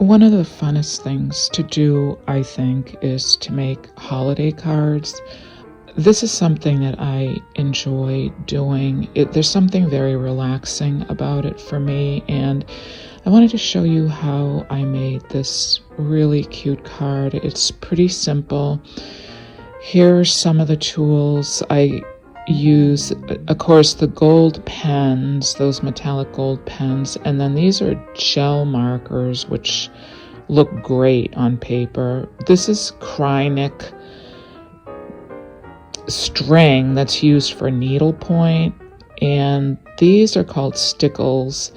One of the funnest things to do, I think, is to make holiday cards. This is something that I enjoy doing. There's something very relaxing about it for me, and I wanted to show you how I made this really cute card. It's pretty simple. Here are some of the tools I use. Of course, the gold pens, those metallic gold pens, and then these are gel markers, which look great on paper. This is Krynic string that's used for needlepoint, and these are called stickles.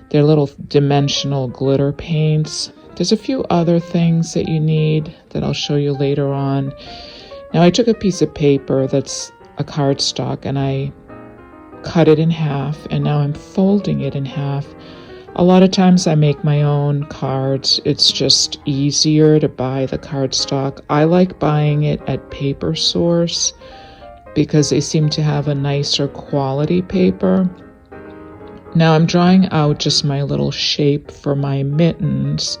They're little dimensional glitter paints. There's a few other things that you need that I'll show you later on. Now, I took a piece of paper that's a cardstock and I cut it in half, and now I'm folding it in half. A lot of times I make my own cards. It's just easier to buy the cardstock. I like buying it at Paper Source because they seem to have a nicer quality paper. Now I'm drawing out just my little shape for my mittens,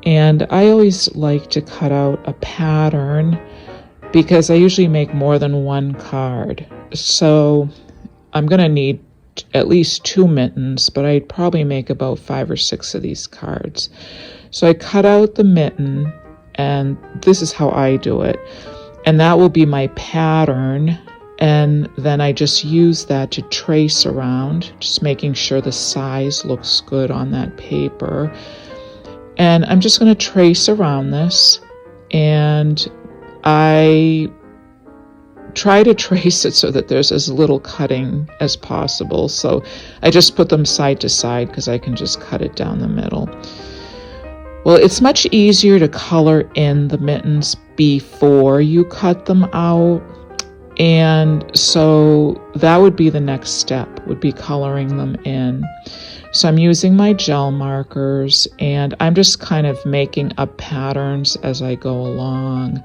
and I always like to cut out a pattern because I usually make more than one card. So I'm going to need at least 2 mittens, but I'd probably make about 5 or 6 of these cards. So I cut out the mitten, and this is how I do it. And that will be my pattern. And then I just use that to trace around, just making sure the size looks good on that paper. And I'm just going to trace around this, and I try to trace it so that there's as little cutting as possible. So I just put them side to side because I can just cut it down the middle. Well, it's much easier to color in the mittens before you cut them out. And so that would be the next step, would be coloring them in. So I'm using my gel markers, and I'm just kind of making up patterns as I go along.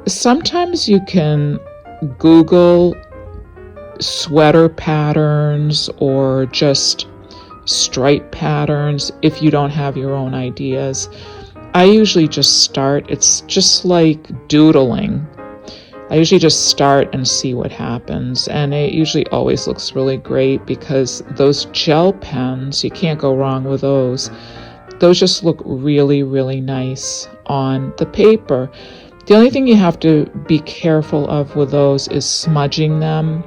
Sometimes you can Google sweater patterns or just stripe patterns if you don't have your own ideas. I usually just start. It's just like doodling. I usually just start and see what happens, and it usually always looks really great because those gel pens, you can't go wrong with those. Those just look really, really nice on the paper. The only thing you have to be careful of with those is smudging them.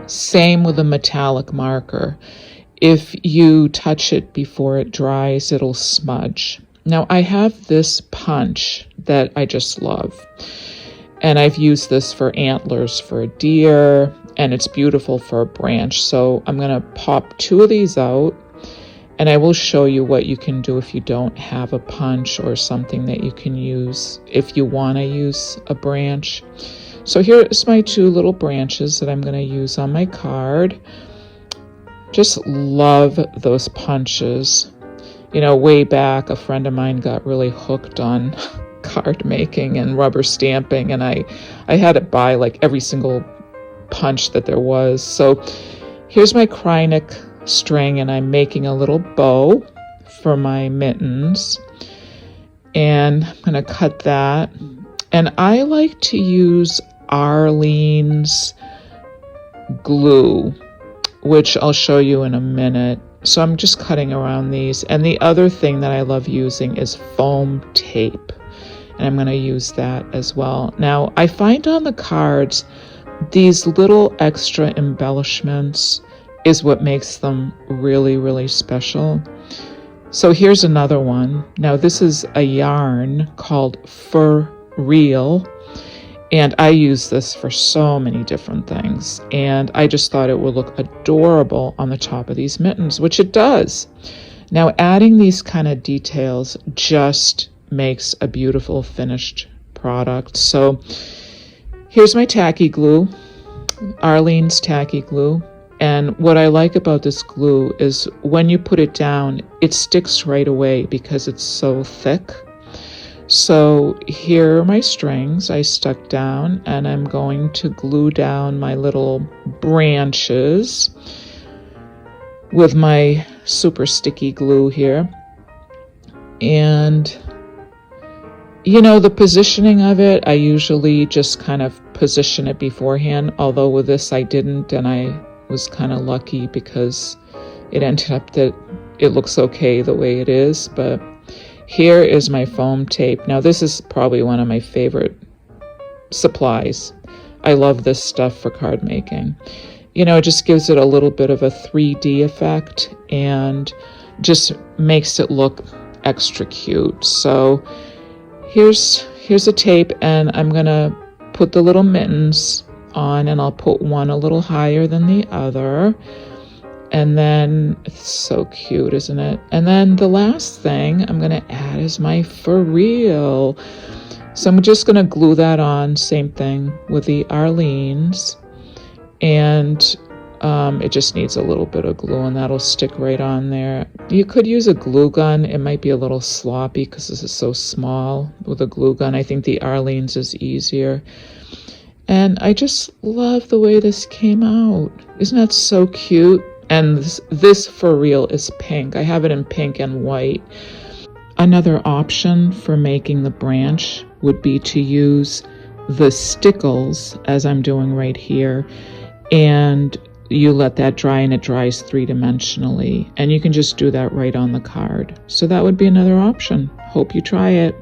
Same with a metallic marker. If you touch it before it dries, it'll smudge. Now, I have this punch that I just love. And I've used this for antlers for a deer, and it's beautiful for a branch. So I'm going to pop 2 of these out, and I will show you what you can do if you don't have a punch or something that you can use if you want to use a branch. So here's my 2 little branches that I'm going to use on my card. Just love those punches. You know, way back, a friend of mine got really hooked on card making and rubber stamping, and I had to buy like every single punch that there was. So here's my Krynic string, and I'm making a little bow for my mittens, and I'm going to cut that. And I like to use Arlene's glue, which I'll show you in a minute. So I'm just cutting around these. And the other thing that I love using is foam tape, and I'm going to use that as well. Now, I find on the cards, these little extra embellishments is what makes them really, really special. So here's another one. Now, this is a yarn called Fur Real, and I use this for so many different things. And I just thought it would look adorable on the top of these mittens, which it does. Now, adding these kind of details just makes a beautiful finished product. So here's my tacky glue, Arlene's tacky glue. And what I like about this glue is when you put it down, it sticks right away because it's so thick. So here are my strings I stuck down, and I'm going to glue down my little branches with my super sticky glue here. And you know, the positioning of it, I usually just kind of position it beforehand, although with this I didn't, and I was kind of lucky because it ended up that it looks okay the way it is. But here is my foam tape. Now this is probably one of my favorite supplies. I love this stuff for card making. You know, it just gives it a little bit of a 3D effect and just makes it look extra cute. So here's a tape, and I'm gonna put the little mittens on, and I'll put one a little higher than the other. And then it's so cute, isn't it? And then the last thing I'm gonna add is my for real. So I'm just gonna glue that on, same thing with the Arlene's, and it just needs a little bit of glue, and that'll stick right on there. You could use a glue gun. It might be a little sloppy because this is so small with a glue gun. I think the Arlene's is easier. And I just love the way this came out. Isn't that so cute? And this for real is pink. I have it in pink and white. Another option for making the branch would be to use the stickles, as I'm doing right here, and you let that dry, and it dries 3-dimensionally, and you can just do that right on the card. So that would be another option. Hope you try it.